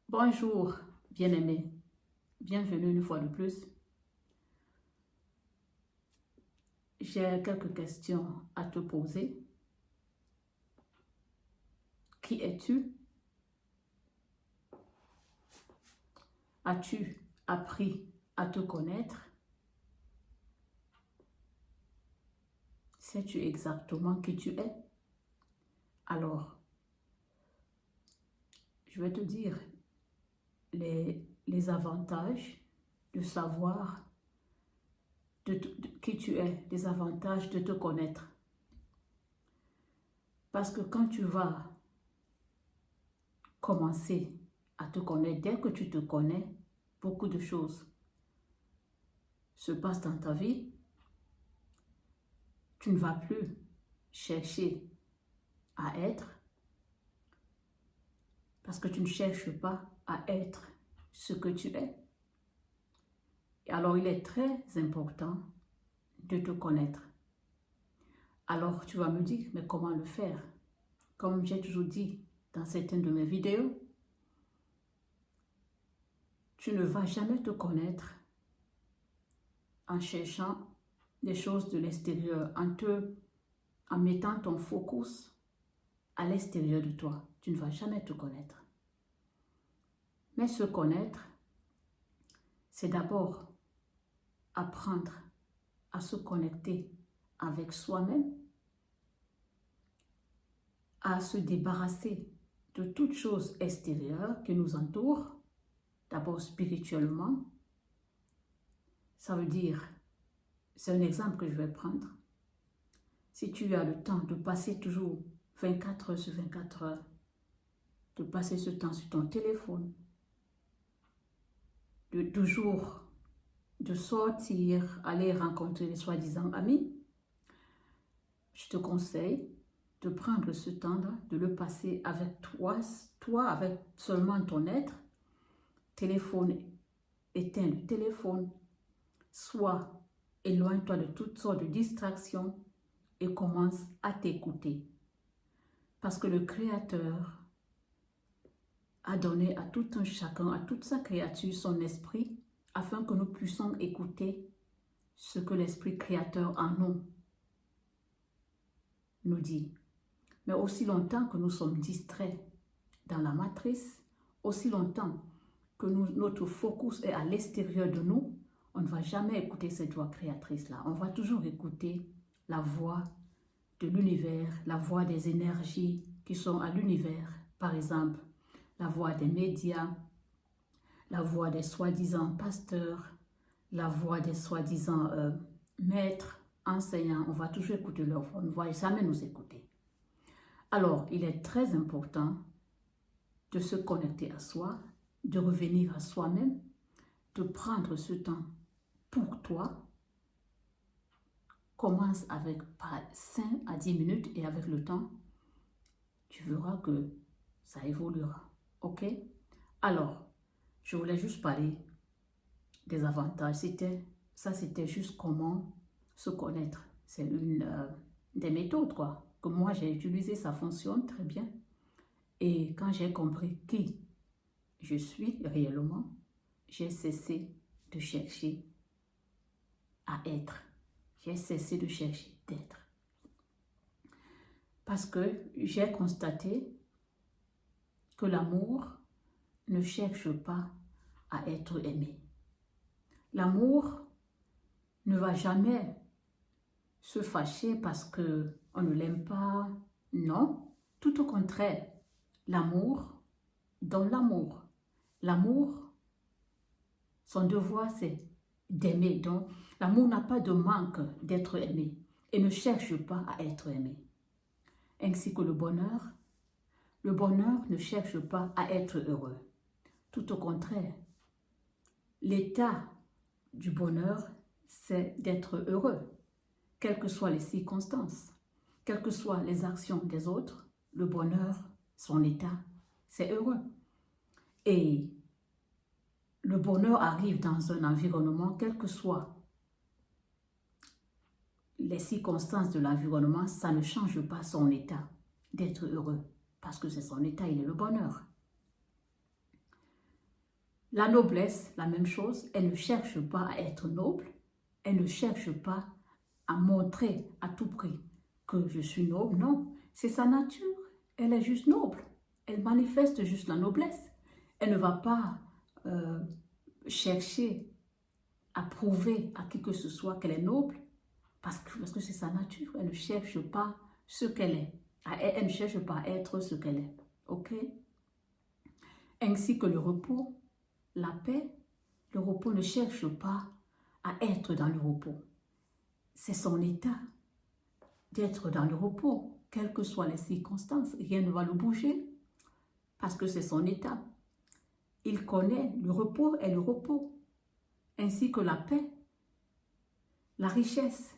Bonjour, bien-aimé. Bienvenue une fois de plus. J'ai quelques questions à te poser. Qui es-tu? As-tu appris à te connaître? Sais-tu exactement qui tu es? Alors, je vais te dire les avantages de savoir qui tu es, les avantages de te connaître. Parce que quand tu vas commencer à te connaître, dès que tu te connais, beaucoup de choses se passent dans ta vie. Tu ne vas plus chercher à être parce que tu ne cherches pas à être ce que tu es. Et alors, il est très important de te connaître. Alors, tu vas me dire, mais comment le faire? Comme j'ai toujours dit dans certaines de mes vidéos, tu ne vas jamais te connaître en cherchant des choses de l'extérieur, en mettant ton focus à l'extérieur de toi. Tu ne vas jamais te connaître. Mais se connaître, c'est d'abord apprendre à se connecter avec soi-même, à se débarrasser de toutes choses extérieures qui nous entourent, d'abord spirituellement. Ça veut dire, c'est un exemple que je vais prendre. Si tu as le temps de passer toujours 24 heures sur 24 heures, de passer ce temps sur ton téléphone, de toujours de sortir, aller rencontrer les soi-disant amis, je te conseille de prendre ce temps-là, de le passer avec toi, avec seulement ton être. Téléphone, éteins le téléphone, soit éloigne-toi de toutes sortes de distractions et commence à t'écouter. Parce que le Créateur a donné à tout un chacun, à toute sa créature, son esprit, afin que nous puissions écouter ce que l'Esprit Créateur en nous dit. Mais aussi longtemps que nous sommes distraits dans la matrice, aussi longtemps que notre focus est à l'extérieur de nous, on ne va jamais écouter cette voix créatrice-là. On va toujours écouter la voix de l'univers, la voix des énergies qui sont à l'univers. Par exemple, la voix des médias, la voix des soi-disant pasteurs, la voix des soi-disant maîtres, enseignants. On va toujours écouter leur voix, on ne va jamais nous écouter. Alors, il est très important de se connecter à soi, de revenir à soi-même, de prendre ce temps pour toi. Commence avec 5 à 10 minutes et avec le temps, tu verras que ça évoluera. Ok? Alors, je voulais juste parler des avantages. C'était juste comment se connaître. C'est une des méthodes, quoi, que moi j'ai utilisé, ça fonctionne très bien. Et quand j'ai compris qui je suis réellement, j'ai cessé de chercher à être. J'ai cessé de chercher d'être. Parce que j'ai constaté que l'amour ne cherche pas à être aimé. L'amour ne va jamais se fâcher parce qu'on ne l'aime pas. Non, tout au contraire. L'amour donne l'amour. L'amour, son devoir, c'est d'aimer. Donc, l'amour n'a pas de manque d'être aimé et ne cherche pas à être aimé. Ainsi que le bonheur ne cherche pas à être heureux. Tout au contraire, l'état du bonheur, c'est d'être heureux, quelles que soient les circonstances, quelles que soient les actions des autres. Le bonheur, son état, c'est heureux. Et le bonheur arrive dans un environnement, quelles que soient les circonstances de l'environnement, ça ne change pas son état d'être heureux, parce que c'est son état, il est le bonheur. La noblesse, la même chose, elle ne cherche pas à être noble, elle ne cherche pas à montrer à tout prix que je suis noble, non, c'est sa nature, elle est juste noble, elle manifeste juste la noblesse, elle ne va pas chercher à prouver à qui que ce soit qu'elle est noble, parce que c'est sa nature, elle ne cherche pas ce qu'elle est, elle ne cherche pas à être ce qu'elle est, ok? Ainsi que le repos, la paix, le repos ne cherche pas à être dans le repos. C'est son état d'être dans le repos, quelles que soient les circonstances. Rien ne va le bouger parce que c'est son état. Il connaît le repos et le repos, ainsi que la paix, la richesse.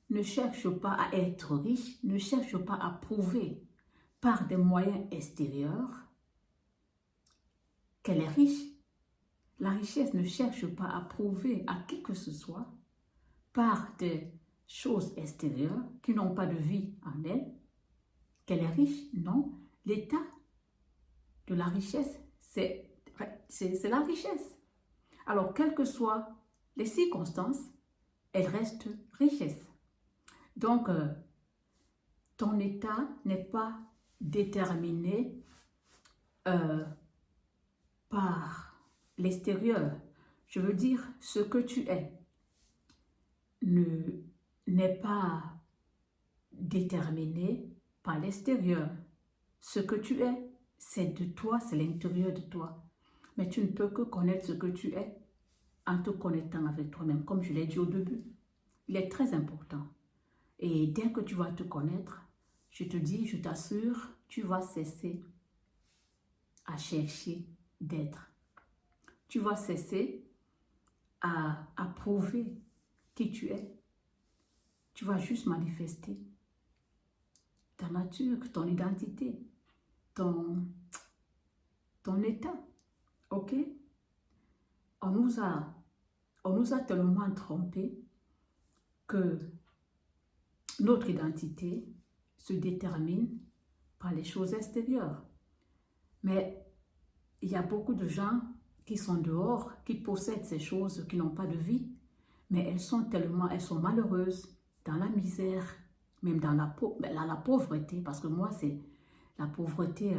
Ne cherche pas à être riche, ne cherche pas à prouver par des moyens extérieurs qu'elle est riche. La richesse ne cherche pas à prouver à qui que ce soit par des choses extérieures qui n'ont pas de vie en elle, qu'elle est riche. Non, l'état de la richesse, c'est la richesse. Alors, quelles que soient les circonstances, elle reste richesse. Donc, ton état n'est pas déterminé par l'extérieur. Je veux dire, ce que tu es n'est pas déterminé par l'extérieur. Ce que tu es, c'est de toi, c'est l'intérieur de toi. Mais tu ne peux que connaître ce que tu es en te connectant avec toi-même, comme je l'ai dit au début. Il est très important. Et dès que tu vas te connaître, je te dis, je t'assure, tu vas cesser à chercher d'être. Tu vas cesser à prouver qui tu es. Tu vas juste manifester ta nature, ton identité, ton état. Ok? On nous a tellement trompés que notre identité se détermine par les choses extérieures. Mais il y a beaucoup de gens qui sont dehors, qui possèdent ces choses, qui n'ont pas de vie, mais elles sont malheureuses, dans la misère, même dans la pauvreté, parce que moi, c'est la pauvreté,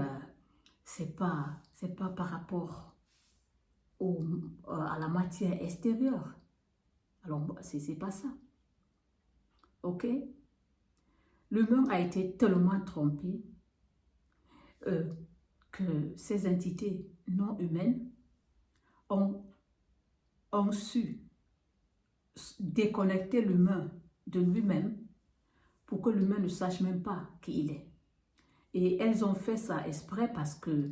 c'est pas par rapport à la matière extérieure. Alors, c'est pas ça. Ok? L'humain a été tellement trompé que ces entités non humaines ont su déconnecter l'humain de lui-même pour que l'humain ne sache même pas qui il est. Et elles ont fait ça exprès parce que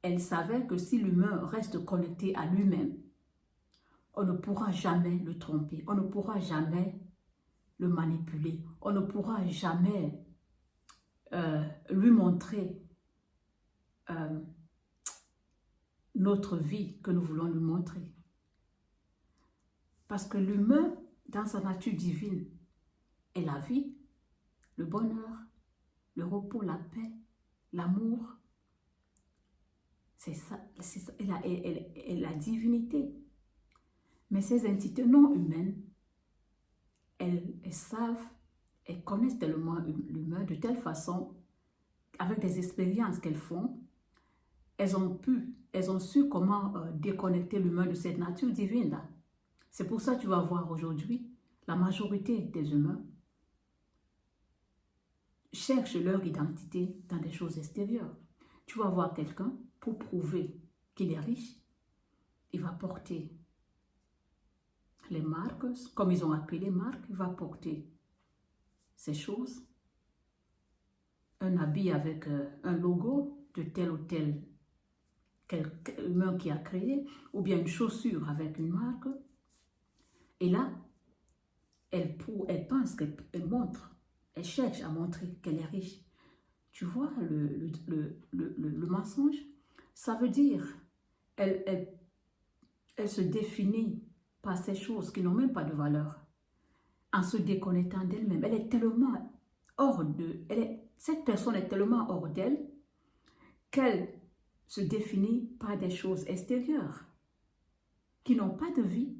elles savaient que si l'humain reste connecté à lui-même, on ne pourra jamais le tromper, on ne pourra jamais le manipuler, on ne pourra jamais lui montrer notre vie que nous voulons lui montrer. Parce que l'humain, dans sa nature divine, est la vie, le bonheur, le repos, la paix, l'amour. C'est ça, et la divinité. Mais ces entités non humaines, elles savent, elles connaissent tellement l'humain de telle façon, avec des expériences qu'elles font, elles ont su comment déconnecter l'humain de cette nature divine-là. C'est pour ça que tu vas voir aujourd'hui, la majorité des humains cherchent leur identité dans des choses extérieures. Tu vas voir quelqu'un, pour prouver qu'il est riche, il va porter les marques, comme ils ont appelé les marques, il va porter ces choses, un habit avec un logo de tel ou tel humain qui a créé, ou bien une chaussure avec une marque. Et là, elle pense qu'elle montre, elle cherche à montrer qu'elle est riche. Tu vois le mensonge? Ça veut dire, elle se définit par ces choses qui n'ont même pas de valeur, en se déconnectant d'elle-même. Elle est tellement cette personne est tellement hors d'elle qu'elle se définit par des choses extérieures. qui n'ont pas de vie,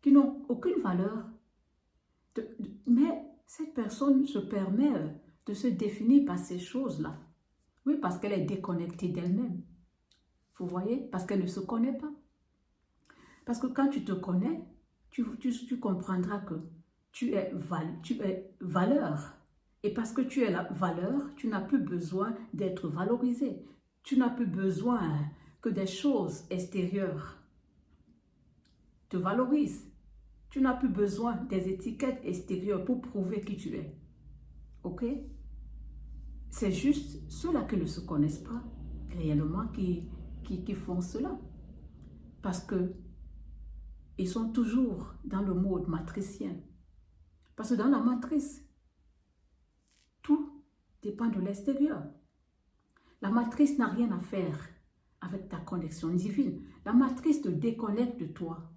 qui n'ont aucune valeur. Mais cette personne se permet de se définir par ces choses-là. Oui, parce qu'elle est déconnectée d'elle-même. Vous voyez? Parce qu'elle ne se connaît pas. Parce que quand tu te connais, tu comprendras que tu es valeur. Et parce que tu es la valeur, tu n'as plus besoin d'être valorisé. Tu n'as plus besoin que des choses extérieures te valorisent. Tu n'as plus besoin des étiquettes extérieures pour prouver qui tu es. Ok? C'est juste ceux-là qui ne se connaissent pas réellement qui font cela. Parce que ils sont toujours dans le mode matricien. Parce que dans la matrice, tout dépend de l'extérieur. La matrice n'a rien à faire avec ta connexion divine. La matrice te déconnecte de toi.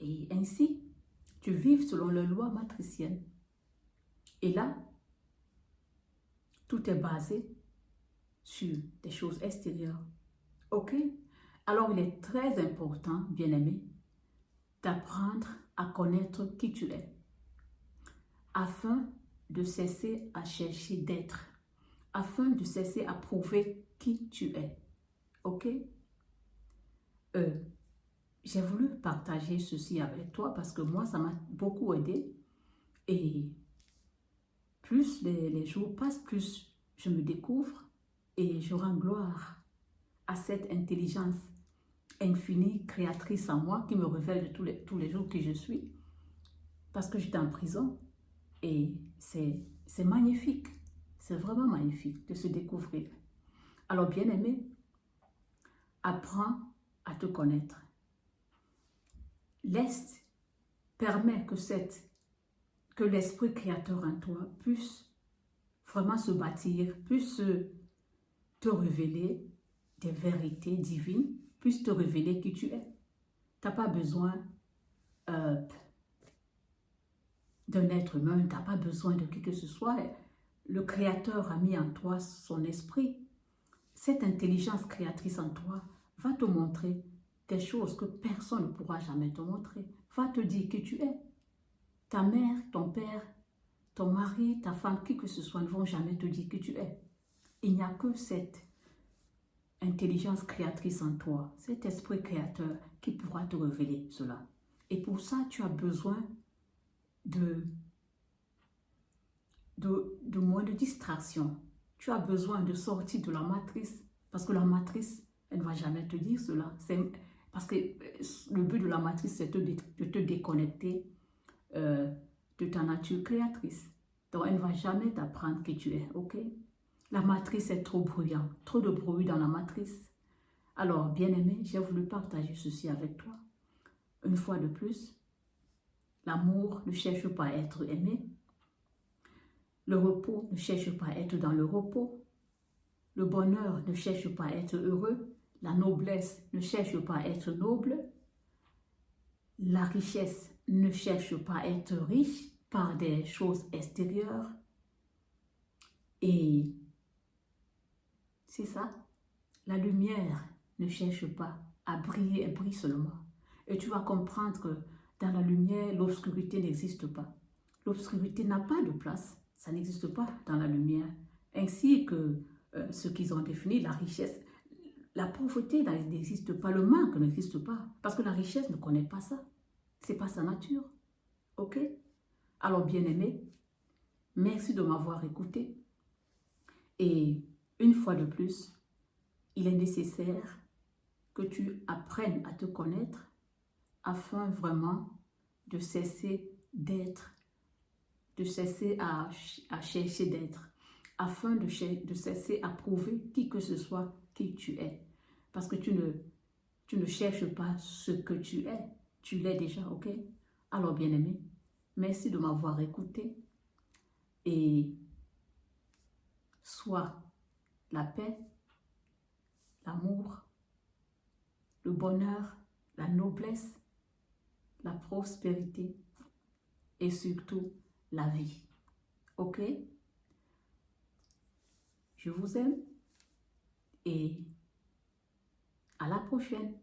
Et ainsi, tu vives selon les lois matriciennes. Et là, tout est basé sur des choses extérieures. Ok? Alors, il est très important, bien-aimé, d'apprendre à connaître qui tu es, afin de cesser à chercher d'être, afin de cesser à prouver qui tu es. Ok? J'ai voulu partager ceci avec toi parce que moi, ça m'a beaucoup aidé. Et plus les jours passent, plus je me découvre et je rends gloire à cette intelligence infinie, créatrice en moi qui me révèle de tous les jours qui je suis. Parce que j'étais en prison et c'est magnifique. C'est vraiment magnifique de se découvrir. Alors, bien-aimé, apprends à te connaître. Laisse, permets que l'esprit créateur en toi puisse vraiment se bâtir, puisse te révéler des vérités divines, puisse te révéler qui tu es. Tu n'as pas besoin d'un être humain, tu n'as pas besoin de qui que ce soit. Le Créateur a mis en toi son esprit. Cette intelligence créatrice en toi va te montrer des choses que personne ne pourra jamais te montrer. Va te dire qui tu es. Ta mère, ton père, ton mari, ta femme, qui que ce soit ne vont jamais te dire qui tu es. Il n'y a que cette intelligence créatrice en toi, cet esprit créateur qui pourra te révéler cela. Et pour ça, tu as besoin de moins de distraction. Tu as besoin de sortir de la matrice, parce que la matrice, elle ne va jamais te dire cela. Parce que le but de la matrice, c'est de te déconnecter de ta nature créatrice. Donc, elle ne va jamais t'apprendre qui tu es, ok? La matrice est trop bruyante, trop de bruit dans la matrice. Alors, bien-aimé, j'ai voulu partager ceci avec toi. Une fois de plus, l'amour ne cherche pas à être aimé. Le repos ne cherche pas à être dans le repos. Le bonheur ne cherche pas à être heureux. La noblesse ne cherche pas à être noble. La richesse ne cherche pas à être riche par des choses extérieures. Et c'est ça. La lumière ne cherche pas à briller, elle brille seulement. Et tu vas comprendre que dans la lumière, l'obscurité n'existe pas. L'obscurité n'a pas de place. Ça n'existe pas dans la lumière. Ainsi que ce qu'ils ont défini, la richesse. La pauvreté n'existe pas, le manque n'existe pas. Parce que la richesse ne connaît pas ça. Ce n'est pas sa nature. Ok? Alors, bien-aimé, merci de m'avoir écouté. Et une fois de plus, il est nécessaire que tu apprennes à te connaître afin vraiment de cesser d'être, de cesser à chercher d'être, afin de cesser à prouver qui que ce soit qui tu es. Parce que tu ne cherches pas ce que tu l'es déjà, ok? Alors, bien-aimé, merci de m'avoir écouté et sois la paix, l'amour, le bonheur, la noblesse, la prospérité et surtout la vie. Ok? Je vous aime et à la prochaine.